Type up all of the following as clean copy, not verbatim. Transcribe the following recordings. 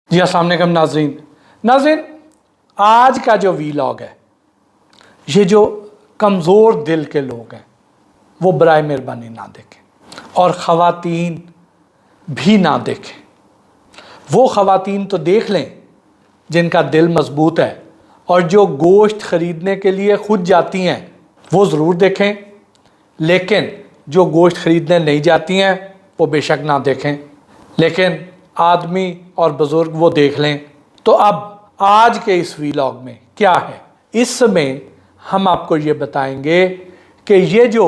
जी अस्सलाम वालेकुम नाज़रीन, आज का जो वीलॉग है, ये जो कमज़ोर दिल के लोग हैं वो बराए मेहरबानी ना देखें और ख़वातीन भी ना देखें। वो ख़वातीन तो देख लें जिनका दिल मज़बूत है और जो गोश्त ख़रीदने के लिए ख़ुद जाती हैं वो ज़रूर देखें, लेकिन जो गोश्त ख़रीदने नहीं जाती हैं वो बेशक ना देखें, लेकिन आदमी और बुज़ुर्ग वो देख लें। तो अब आज के इस वीलॉग में क्या है, इसमें हम आपको ये बताएंगे कि ये जो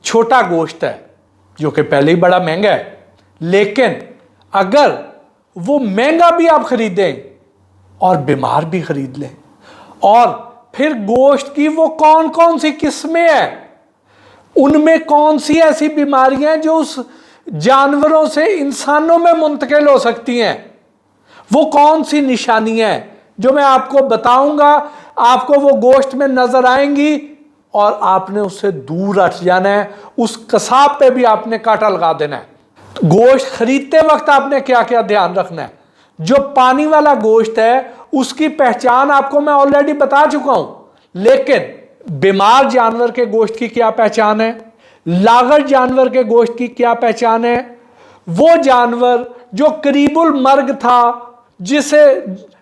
छोटा गोश्त है जो कि पहले ही बड़ा महंगा है, लेकिन अगर वो महंगा भी आप ख़रीदें और बीमार भी ख़रीद लें, और फिर गोश्त की वो कौन कौन सी किस्में हैं, उनमें कौन सी ऐसी बीमारियां जो उस जानवरों से इंसानों में मुंतकिल हो सकती हैं, वो कौन सी निशानियां हैं जो मैं आपको बताऊंगा। आपको वो गोश्त में नजर आएंगी और आपने उससे दूर हट जाना है। उस कसाब पे भी आपने कांटा लगा देना है। गोश्त खरीदते वक्त आपने क्या क्या ध्यान रखना है। जो पानी वाला गोश्त है उसकी पहचान आपको मैं ऑलरेडी बता चुका हूं, लेकिन बीमार जानवर के गोश्त की क्या पहचान है, लागर जानवर के गोश्त की क्या पहचान है, वो जानवर जो करीबुल मर्ग था, जिसे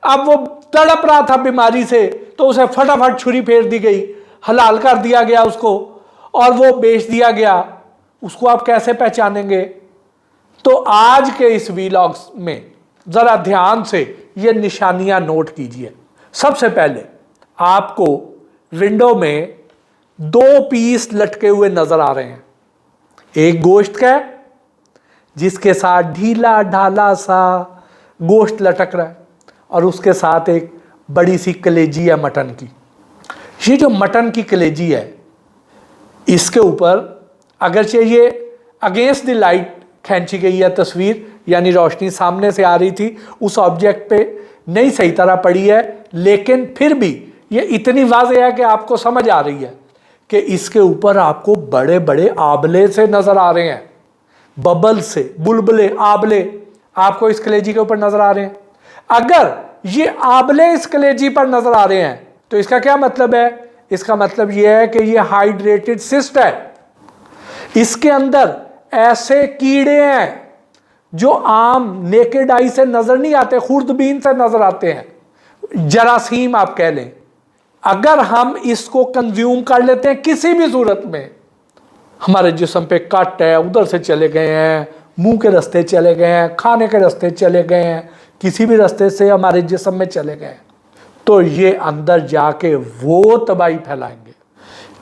अब वो तड़प रहा था बीमारी से, तो उसे फटाफट छुरी फेर दी गई, हलाल कर दिया गया उसको और वो बेच दिया गया, उसको आप कैसे पहचानेंगे। तो आज के इस वीलॉग्स में जरा ध्यान से ये निशानियां नोट कीजिए। सबसे पहले आपको विंडो में दो पीस लटके हुए नजर आ रहे हैं। एक गोश्त का जिसके साथ ढीला ढाला सा गोश्त लटक रहा है और उसके साथ एक बड़ी सी कलेजी है मटन की। ये जो मटन की कलेजी है, इसके ऊपर अगरचे ये अगेंस्ट द लाइट खींची गई है तस्वीर, यानी रोशनी सामने से आ रही थी, उस ऑब्जेक्ट पे नहीं सही तरह पड़ी है, लेकिन फिर भी ये इतनी वाज़ेह है कि आपको समझ आ रही है कि इसके ऊपर आपको बड़े बड़े आबले से नजर आ रहे हैं, बबल से, बुलबुले, आबले आपको इस कलेजी के ऊपर नजर आ रहे हैं। अगर ये आबले इस कलेजी पर नजर आ रहे हैं तो इसका क्या मतलब है? इसका मतलब यह है कि ये हाइड्रेटेड सिस्ट है। इसके अंदर ऐसे कीड़े हैं जो आम नेकेड आई से नजर नहीं आते, खुर्दबीन से नजर आते हैं, जरासीम आप कह लें। अगर हम इसको कंज्यूम कर लेते हैं किसी भी सूरत में, हमारे जिस्म पे कट है, उधर से चले गए हैं, मुंह के रास्ते चले गए हैं, खाने के रास्ते चले गए हैं, किसी भी रास्ते से हमारे जिस्म में चले गए, तो ये अंदर जाके वो तबाही फैलाएंगे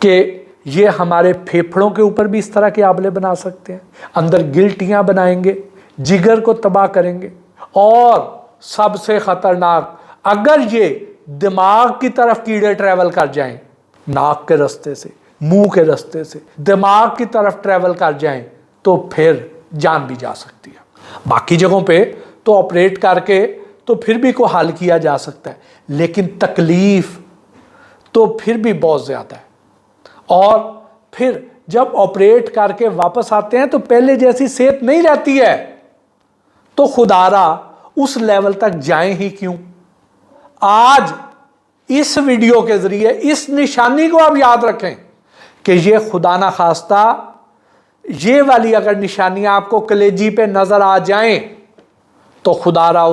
कि ये हमारे फेफड़ों के ऊपर भी इस तरह के आबले बना सकते हैं, अंदर गिल्टियां बनाएंगे, जिगर को तबाह करेंगे, और सबसे खतरनाक, अगर ये दिमाग की तरफ कीड़े ट्रैवल कर जाएं, नाक के रास्ते से, मुंह के रास्ते से दिमाग की तरफ ट्रैवल कर जाएं, तो फिर जान भी जा सकती है। बाकी जगहों पे तो ऑपरेट करके तो फिर भी को हल किया जा सकता है, लेकिन तकलीफ तो फिर भी बहुत ज़्यादा है। और फिर जब ऑपरेट करके वापस आते हैं तो पहले जैसी सेहत नहीं रहती है, तो खुदारा उस लेवल तक जाएं ही क्यों। आज इस वीडियो के जरिए इस निशानी को आप याद रखें कि ये खुदा ना खास्ता ये वाली अगर निशानियां आपको कलेजी पे नजर आ जाएं तो खुदारा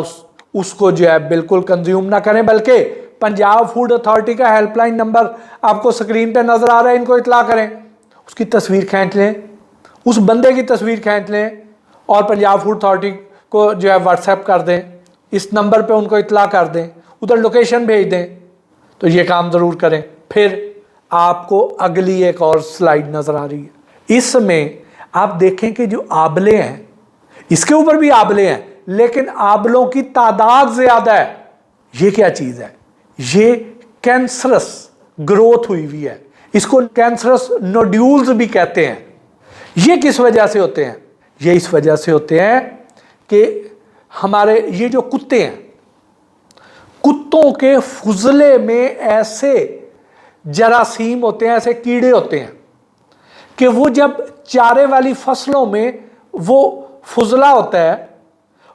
उसको जो है बिल्कुल कंज्यूम ना करें, बल्कि पंजाब फूड अथॉरिटी का हेल्पलाइन नंबर आपको स्क्रीन पे नजर आ रहा है, इनको इतला करें, उसकी तस्वीर खींच लें, उस बंदे की तस्वीर खींच लें और पंजाब फूड अथॉरिटी को जो है व्हाट्सएप कर दें, इस नंबर पे उनको इतला कर दें, उधर लोकेशन भेज दें। तो ये काम ज़रूर करें। फिर आपको अगली एक और स्लाइड नज़र आ रही है, इसमें आप देखें कि जो आबले हैं, इसके ऊपर भी आबले हैं, लेकिन आबलों की तादाद ज़्यादा है। ये क्या चीज़ है? ये कैंसरस ग्रोथ हुई हुई है, इसको कैंसरस नोड्यूल्स भी कहते हैं। ये किस वजह से होते हैं? ये इस वजह से होते हैं कि हमारे ये जो कुत्ते हैं, कुत्तों के फुजले में ऐसे जरासीम होते हैं, ऐसे कीड़े होते हैं कि वो जब चारे वाली फसलों में वो फुजला होता है,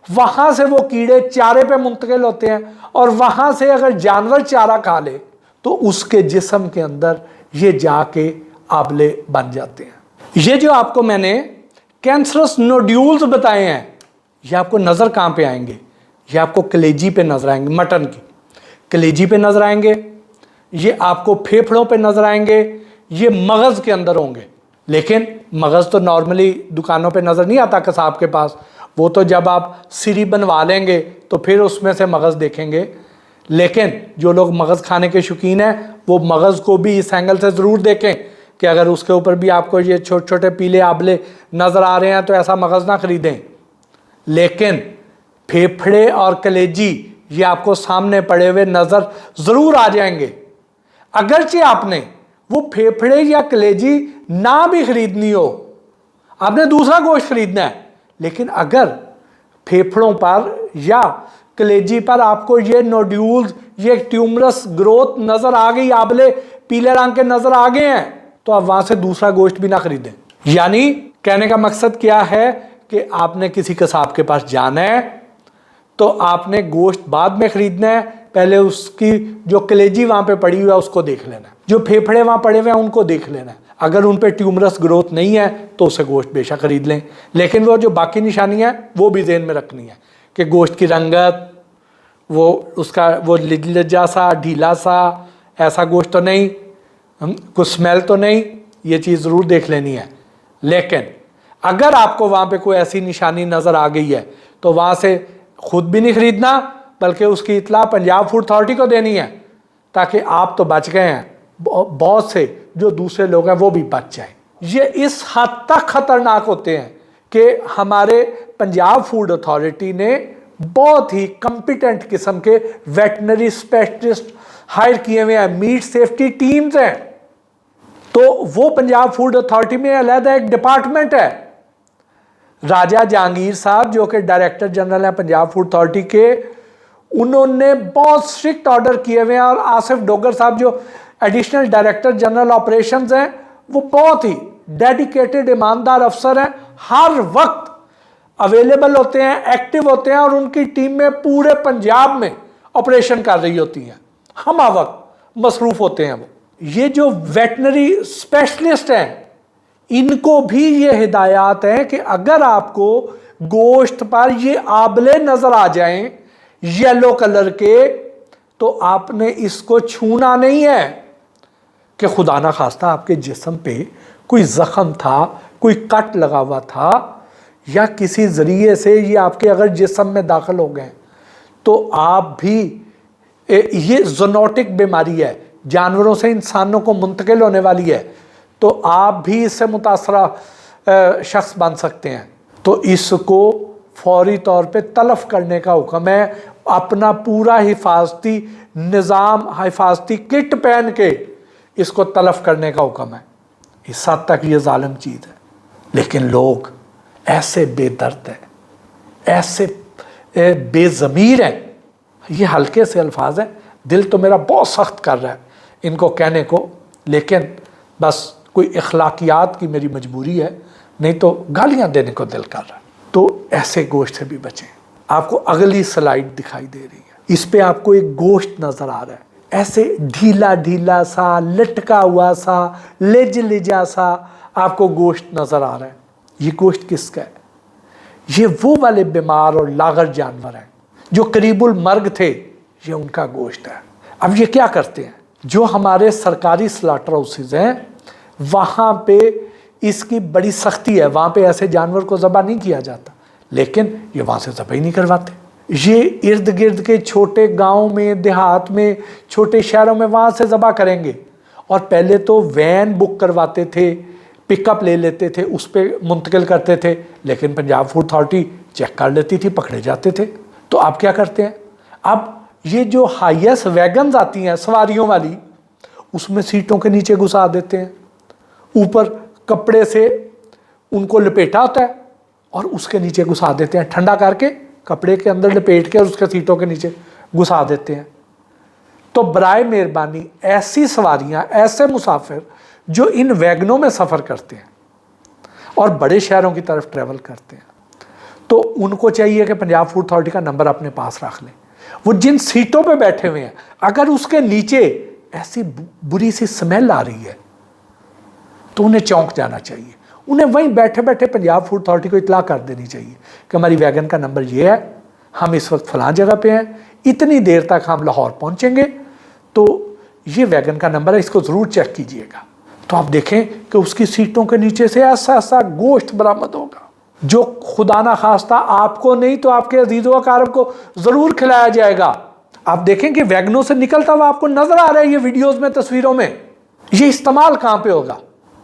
वहाँ से वो कीड़े चारे पे मुंतकिल होते हैं, और वहाँ से अगर जानवर चारा खा ले तो उसके जिस्म के अंदर ये जाके आबले बन जाते हैं। ये जो आपको मैंने कैंसरस नोड्यूल्स बताए हैं, ये आपको नज़र कहाँ पे आएंगे? ये आपको कलेजी पे नज़र आएंगे, मटन की कलेजी पे नज़र आएंगे, ये आपको फेफड़ों पे नज़र आएंगे, ये मगज़ के अंदर होंगे। लेकिन मगज़ तो नॉर्मली दुकानों पे नज़र नहीं आता कसाब के पास, वो तो जब आप सीरी बनवा लेंगे तो फिर उसमें से मगज़ देखेंगे। लेकिन जो लोग मगज़ खाने के शौकीन हैं वो मगज़ को भी इस एंगल से ज़रूर देखें कि अगर उसके ऊपर भी आपको ये छोटे छोटे पीले आबले नज़र आ रहे हैं तो ऐसा मगज़ ना ख़रीदें। लेकिन फेफड़े और कलेजी ये आपको सामने पड़े हुए नज़र ज़रूर आ जाएंगे। अगरचे आपने वो फेफड़े या कलेजी ना भी ख़रीदनी हो, आपने दूसरा गोश्त ख़रीदना है, लेकिन अगर फेफड़ों पर या कलेजी पर आपको ये नोड्यूल्स, ये ट्यूमरस ग्रोथ नज़र आ गई, आबले पीले रंग के नज़र आ गए हैं, तो आप वहाँ से दूसरा गोश्त भी ना ख़रीदें। यानी कहने का मकसद क्या है कि आपने किसी कसाब के पास जाना है तो आपने गोश्त बाद में ख़रीदना है, पहले उसकी जो कलेजी वहाँ पे पड़ी हुई है उसको देख लेना है, जो फेफड़े वहाँ पड़े हुए हैं उनको देख लेना है। अगर उन पे ट्यूमरस ग्रोथ नहीं है तो उसे गोश्त बेशक ख़रीद लें, लेकिन वो जो बाकी निशानियाँ हैं वो भी ज़हन में रखनी है कि गोश्त की रंगत, वो उसका वो लज्जा सा, ढीला सा, ऐसा गोश्त तो नहीं, कुछ स्मेल तो नहीं, ये चीज़ ज़रूर देख लेनी है। लेकिन अगर आपको वहाँ पे कोई ऐसी निशानी नज़र आ गई है तो वहाँ से ख़ुद भी नहीं ख़रीदना, बल्कि उसकी इत्तला पंजाब फूड अथॉरिटी को देनी है, ताकि आप तो बच गए हैं, बहुत से जो दूसरे लोग हैं वो भी बच जाएं। ये इस हद तक ख़तरनाक होते हैं कि हमारे पंजाब फूड अथॉरिटी ने बहुत ही कॉम्पिटेंट किस्म के वेटनरी स्पेशलिस्ट हायर किए हुए हैं, मीट सेफ्टी टीम्स हैं। तो वो पंजाब फूड अथॉरिटी में अलहदा एक डिपार्टमेंट है। राजा जहांगीर साहब जो कि डायरेक्टर जनरल हैं पंजाब फूड अथॉरिटी के, उन्होंने बहुत स्ट्रिक्ट ऑर्डर किए हुए हैं, और आसिफ डोगर साहब जो एडिशनल डायरेक्टर जनरल ऑपरेशंस हैं वो बहुत ही डेडिकेटेड ईमानदार अफसर हैं, हर वक्त अवेलेबल होते हैं, एक्टिव होते हैं, और उनकी टीम में पूरे पंजाब में ऑपरेशन कर रही होती हैं, हम वक्त मसरूफ़ होते हैं वो। ये जो वेटनरी स्पेशलिस्ट हैं इनको भी ये हिदायत है कि अगर आपको गोश्त पर ये आबले नज़र आ जाएं येलो कलर के, तो आपने इसको छूना नहीं है कि खुदा ना खास्ता आपके जिस्म पे कोई ज़ख़म था, कोई कट लगा हुआ था, या किसी ज़रिए से ये आपके अगर जिस्म में दाखिल हो गए तो आप भी, ये ज़ूनोटिक बीमारी है, जानवरों से इंसानों को मुंतकिल होने वाली है, तो आप भी इससे मुतासरा शख्स बन सकते हैं। तो इसको फौरी तौर पे तलफ़ करने का हुक्म है, अपना पूरा हिफाजती निज़ाम, हिफाजती किट पहन के इसको तलफ़ करने का हुक्म है। इस हद तक ये ज़ालिम चीज़ है, लेकिन लोग ऐसे बेदर्द हैं, ऐसे बेज़मीर हैं, ये हल्के से अल्फाज हैं, दिल तो मेरा बहुत सख्त कर रहा है इनको कहने को, लेकिन बस कोई इखलाकियात की मेरी मजबूरी है, नहीं तो गालियां देने को दिल कर रहा है। तो ऐसे गोश्त से भी बचें। आपको अगली स्लाइड दिखाई दे रही है, इस पे आपको एक गोश्त नज़र आ रहा है, ऐसे ढीला ढीला सा, लटका हुआ सा, लिजा सा आपको गोश्त नज़र आ रहा है। ये गोश्त किसका है? ये वो वाले बीमार और लागर जानवर हैं जो करीबुल मर्ग थे, ये उनका गोश्त है। अब ये क्या करते हैं, जो हमारे सरकारी स्लाटर हाउसेज हैं वहाँ पे इसकी बड़ी सख्ती है, वहाँ पे ऐसे जानवर को ज़बह नहीं किया जाता, लेकिन ये वहाँ से ज़बह ही नहीं करवाते। ये इर्द गिर्द के छोटे गाँव में, देहात में, छोटे शहरों में वहाँ से ज़बह करेंगे, और पहले तो वैन बुक करवाते थे, पिकअप ले लेते थे, उस पर मुंतकिल करते थे, लेकिन पंजाब फूड अथॉरिटी चेक कर लेती थी, पकड़े जाते थे। तो अब क्या करते हैं, अब ये जो हाईएस्ट वैगन्स आती हैं सवारियों वाली, उसमें सीटों के नीचे घुसा देते हैं, ऊपर कपड़े से उनको लपेटा होता है और उसके नीचे घुसा देते हैं, ठंडा करके कपड़े के अंदर लपेट के और उसके सीटों के नीचे घुसा देते हैं। तो बराए मेहरबानी ऐसी सवारियां, ऐसे मुसाफिर जो इन वैगनों में सफ़र करते हैं और बड़े शहरों की तरफ ट्रैवल करते हैं, तो उनको चाहिए कि पंजाब फूड अथॉरिटी का नंबर अपने पास रख लें। वो जिन सीटों पे बैठे हुए हैं, अगर उसके नीचे ऐसी बुरी सी स्मेल आ रही है तो उन्हें चौंक जाना चाहिए। उन्हें वहीं बैठे बैठे पंजाब फूड अथॉरिटी को इतला कर देनी चाहिए कि हमारी वैगन का नंबर ये है, हम इस वक्त फलां जगह पे हैं, इतनी देर तक हम लाहौर पहुंचेंगे, तो ये वैगन का नंबर है, इसको ज़रूर चेक कीजिएगा। तो आप देखें कि उसकी सीटों के नीचे से ऐसा ऐसा गोश्त बरामद होगा जो खुदा ना खास्ता आपको नहीं तो आपके अजीज़ो अकारब को ज़रूर खिलाया जाएगा। आप देखें कि वैगनों से निकलता हुआ आपको नज़र आ रहा है ये वीडियोज़ में, तस्वीरों में। ये इस्तेमाल कहाँ पे होगा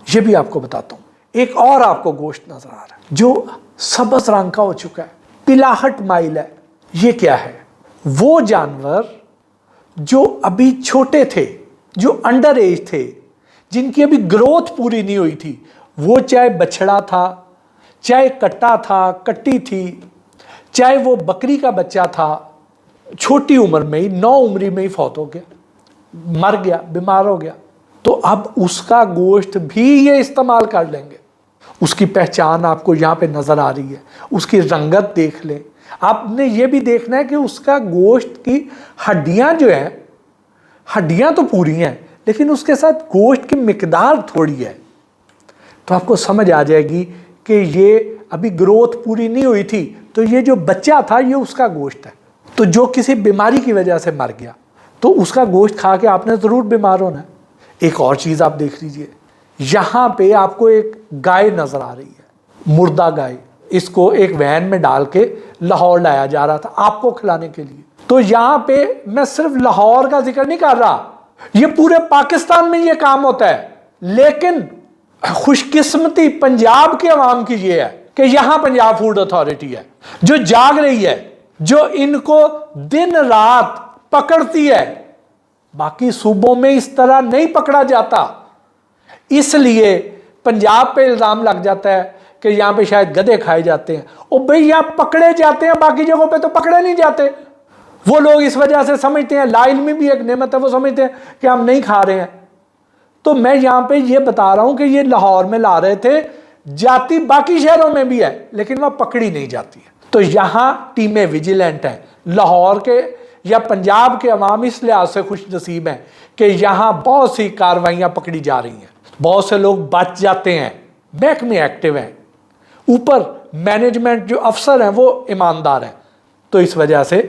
ये भी आपको बताता हूँ। एक और आपको गोश्त नज़र आ रहा है जो सब्ज़ रंग का हो चुका है, पिलाहट माइल है। ये क्या है? वो जानवर जो अभी छोटे थे, जो अंडर एज थे, जिनकी अभी ग्रोथ पूरी नहीं हुई थी, वो चाहे बछड़ा था, चाहे कट्टा था, कट्टी थी, चाहे वो बकरी का बच्चा था, छोटी उम्र में ही 9 उम्री में ही फौत हो गया, मर गया, बीमार हो गया, तो अब उसका गोश्त भी ये इस्तेमाल कर लेंगे। उसकी पहचान आपको यहाँ पे नज़र आ रही है, उसकी रंगत देख लें। आपने ये भी देखना है कि उसका गोश्त की हड्डियाँ जो हैं, हड्डियाँ तो पूरी हैं लेकिन उसके साथ गोश्त की मिकदार थोड़ी है, तो आपको समझ आ जाएगी कि ये अभी ग्रोथ पूरी नहीं हुई थी, तो ये जो बच्चा था ये उसका गोश्त है। तो जो किसी बीमारी की वजह से मर गया तो उसका गोश्त खा के आपने ज़रूर बीमार होना है। एक और चीज़ आप देख लीजिए, यहाँ पे आपको एक गाय नज़र आ रही है, मुर्दा गाय। इसको एक वैन में डाल के लाहौर लाया जा रहा था आपको खिलाने के लिए। तो यहाँ पे मैं सिर्फ लाहौर का जिक्र नहीं कर रहा, ये पूरे पाकिस्तान में ये काम होता है। लेकिन खुशकिस्मती पंजाब के अवाम की ये है कि यहाँ पंजाब फूड अथॉरिटी है जो जाग रही है, जो इनको दिन रात पकड़ती है। बाकी सूबों में इस तरह नहीं पकड़ा जाता, इसलिए पंजाब पे इल्ज़ाम लग जाता है कि यहाँ पे शायद गधे खाए जाते हैं। ओ भाई, यहाँ पकड़े जाते हैं, बाकी जगहों पे तो पकड़े नहीं जाते। वो लोग इस वजह से समझते हैं, लाइल्मी भी एक नेमत है, वो समझते हैं कि हम नहीं खा रहे हैं। तो मैं यहाँ पे ये बता रहा हूँ कि ये लाहौर में ला रहे थे, जाती बाकी शहरों में भी है लेकिन वह पकड़ी नहीं जाती है। तो यहाँ टीमें विजिलेंट हैं। लाहौर के या पंजाब के अवाम इस लिहाज से खुश नसीब हैं कि यहाँ बहुत सी कार्रवाइयाँ पकड़ी जा रही हैं, बहुत से लोग बच जाते हैं, महकमे एक्टिव हैं, ऊपर मैनेजमेंट जो अफसर हैं वो ईमानदार हैं। तो इस वजह से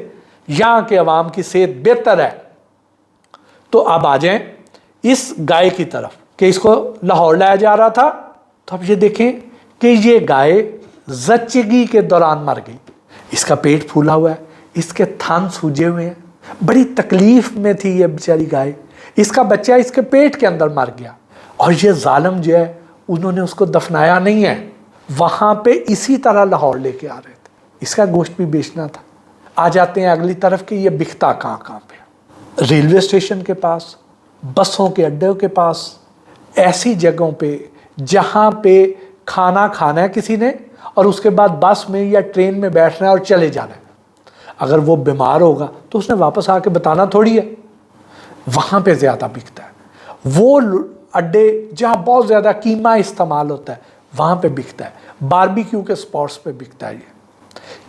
यहाँ के अवाम की सेहत बेहतर है। तो अब आ जाएं इस गाय की तरफ कि इसको लाहौर लाया जा रहा था। तो अब ये देखें कि ये गाय ज़च्चगी के दौरान मर गई। इसका पेट फूला हुआ है, इसके थन सूजे हुए हैं, बड़ी तकलीफ में थी ये बेचारी गाय। इसका बच्चा इसके पेट के अंदर मर गया और ये जालिम जो है उन्होंने उसको दफनाया नहीं है, वहाँ पे इसी तरह लाहौर लेके आ रहे थे। इसका गोश्त भी बेचना था। आ जाते हैं अगली तरफ कि ये बिकता कहाँ पे? रेलवे स्टेशन के पास, बसों के अड्डों के पास, ऐसी जगहों पे जहाँ पे खाना खाना है किसी ने और उसके बाद बस में या ट्रेन में बैठना है और चले जाना है। अगर वो बीमार होगा तो उसने वापस आके बताना थोड़ी है। वहाँ पे ज़्यादा बिकता है। वो अड्डे जहाँ बहुत ज़्यादा कीमा इस्तेमाल होता है वहाँ पे बिकता है। बारबेक्यू के स्पॉट्स पे बिकता है। ये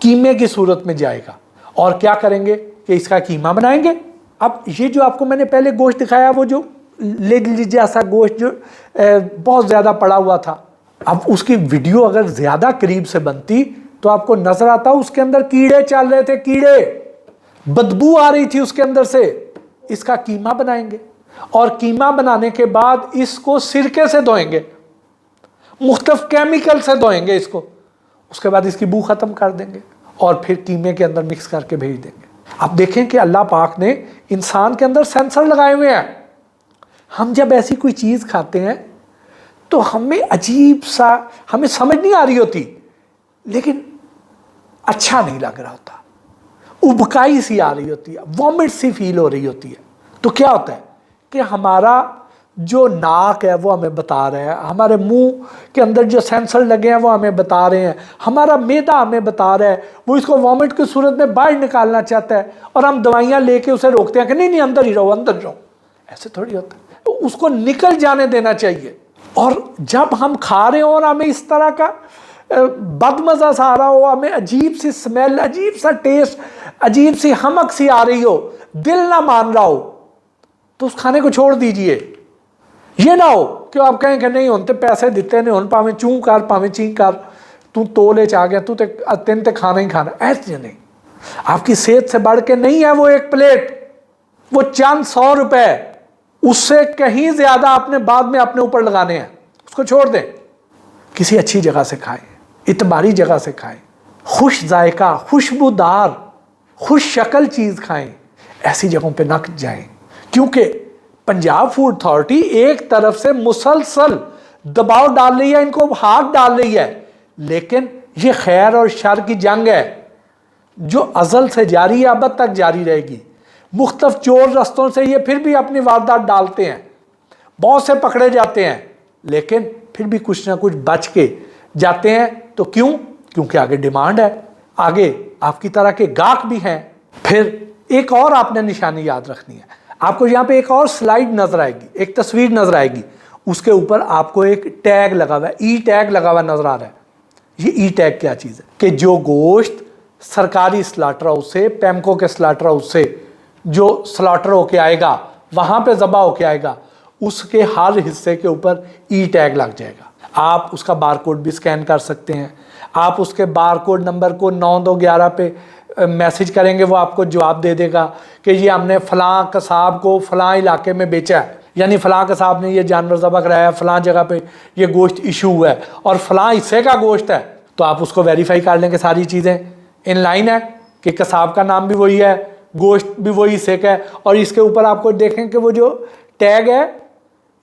कीमे की सूरत में जाएगा और क्या करेंगे कि इसका कीमा बनाएंगे। अब ये जो आपको मैंने पहले गोश्त दिखाया, वो जो लेग जैसा गोश्त जो बहुत ज़्यादा पड़ा हुआ था, अब उसकी वीडियो अगर ज़्यादा करीब से बनती तो आपको नज़र आता उसके अंदर कीड़े चल रहे थे, कीड़े, बदबू आ रही थी उसके अंदर से। इसका कीमा बनाएंगे और कीमा बनाने के बाद इसको सिरके से धोएंगे, मुख्तलिफ केमिकल से धोएंगे इसको, उसके बाद इसकी बू ख़त्म कर देंगे और फिर कीमे के अंदर मिक्स करके भेज देंगे। आप देखें कि अल्लाह पाक ने इंसान के अंदर सेंसर लगाए हुए हैं। हम जब ऐसी कोई चीज़ खाते हैं तो हमें अजीब सा, हमें समझ नहीं आ रही होती लेकिन अच्छा नहीं लग रहा होता, उबकाई सी आ रही होती है, वॉमिट सी फील हो रही होती है। तो क्या होता है कि हमारा जो नाक है वो हमें बता रहा है, हमारे मुंह के अंदर जो सेंसर लगे हैं वो हमें बता रहे हैं, हमारा मैदा हमें बता रहा है, वो इसको वॉमिट की सूरत में बाहर निकालना चाहता है और हम दवाइयाँ लेके उसे रोकते हैं कि नहीं नहीं अंदर ही रहो, अंदर रहो। ऐसे थोड़ी होता है, तो उसको निकल जाने देना चाहिए। और जब हम खा रहे हो और हमें इस तरह का बदमज़ा सा आ रहा हो, हमें अजीब सी स्मेल, अजीब सा टेस्ट, अजीब सी हमक सी आ रही हो, दिल ना मान रहा हो, तो उस खाने को छोड़ दीजिए। ये ना हो कि आप कहें कि नहीं होते पैसे दिते नहीं होने, भावें चूं कर भावें ची कर, तू तोले च आ गया, तू तेन ते खाना ही खाना। ऐसे नहीं, आपकी सेहत से बढ़ के नहीं है वो एक प्लेट, वो चंद 100 रुपए, उससे कहीं ज्यादा आपने बाद में अपने ऊपर लगाने हैं। उसको छोड़ दें, किसी अच्छी जगह से खाएं, इतबारी जगह से खाएं, खुश जायका, खुशबूदार, खुश शक्ल चीज़ खाएं, ऐसी जगहों पे न जाएं। क्योंकि पंजाब फूड अथॉरिटी एक तरफ से मुसलसल दबाव डाल रही है, इनको हाथ डाल रही है, लेकिन ये खैर और शर की जंग है जो अज़ल से जारी है, अब तक जारी रहेगी। मुख्तलिफ चोर रस्तों से ये फिर भी अपनी वारदात डालते हैं, बहुत से पकड़े जाते हैं, लेकिन फिर भी कुछ ना कुछ बच के जाते हैं। तो क्यों? क्योंकि आगे डिमांड है, आगे आपकी तरह के गाहक भी हैं। फिर एक और आपने निशानी याद रखनी है, आपको यहाँ पे एक और स्लाइड नजर आएगी, एक तस्वीर नजर आएगी, उसके ऊपर आपको एक टैग लगा हुआ है, ई टैग लगा हुआ नजर आ रहा है। ये ई टैग क्या चीज़ है कि जो गोश्त सरकारी स्लाटर हाउस से, पैमको के स्लाटर हाउस से जो स्लाटर होके आएगा, वहाँ पे ज़बा होके आएगा, उसके हर हिस्से के ऊपर ई टैग लग जाएगा। आप उसका बारकोड भी स्कैन कर सकते हैं। आप उसके बारकोड नंबर को 9211 पे मैसेज करेंगे, वो आपको जवाब दे देगा कि ये हमने फ़लाँ कसाब को फ़लाँ इलाके में बेचा है, यानी फ़लाँ कसाब ने ये जानवर ज़बह कराया, फ़लाँ जगह पे ये गोश्त इशू हुआ है और फ़लाँ हिस्से का गोश्त है। तो आप उसको वेरीफाई कर लेंगे, सारी चीज़ें इन लाइन है कि कसाब का नाम भी वही है, गोश्त भी वही हिस्से का है, और इसके ऊपर आपको देखें कि वो जो टैग है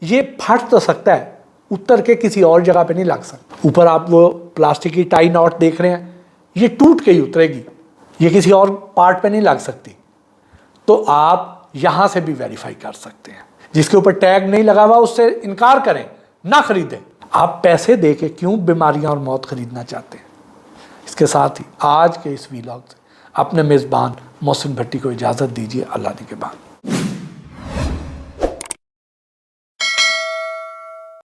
ये फट तो सकता है, उतर के किसी और जगह पे नहीं लग सकता। ऊपर आप वो प्लास्टिक की टाई नॉट देख रहे हैं, ये टूट के ही उतरेगी, ये किसी और पार्ट पे नहीं लग सकती। तो आप यहाँ से भी वेरीफाई कर सकते हैं। जिसके ऊपर टैग नहीं लगा हुआ उससे इनकार करें, ना खरीदें। आप पैसे दे के क्यों बीमारियाँ और मौत खरीदना चाहते हैं? इसके साथ ही आज के इस वीलॉग से अपने मेज़बान मोहसिन भट्टी को इजाज़त दीजिए। अल्लाह ने के बाद।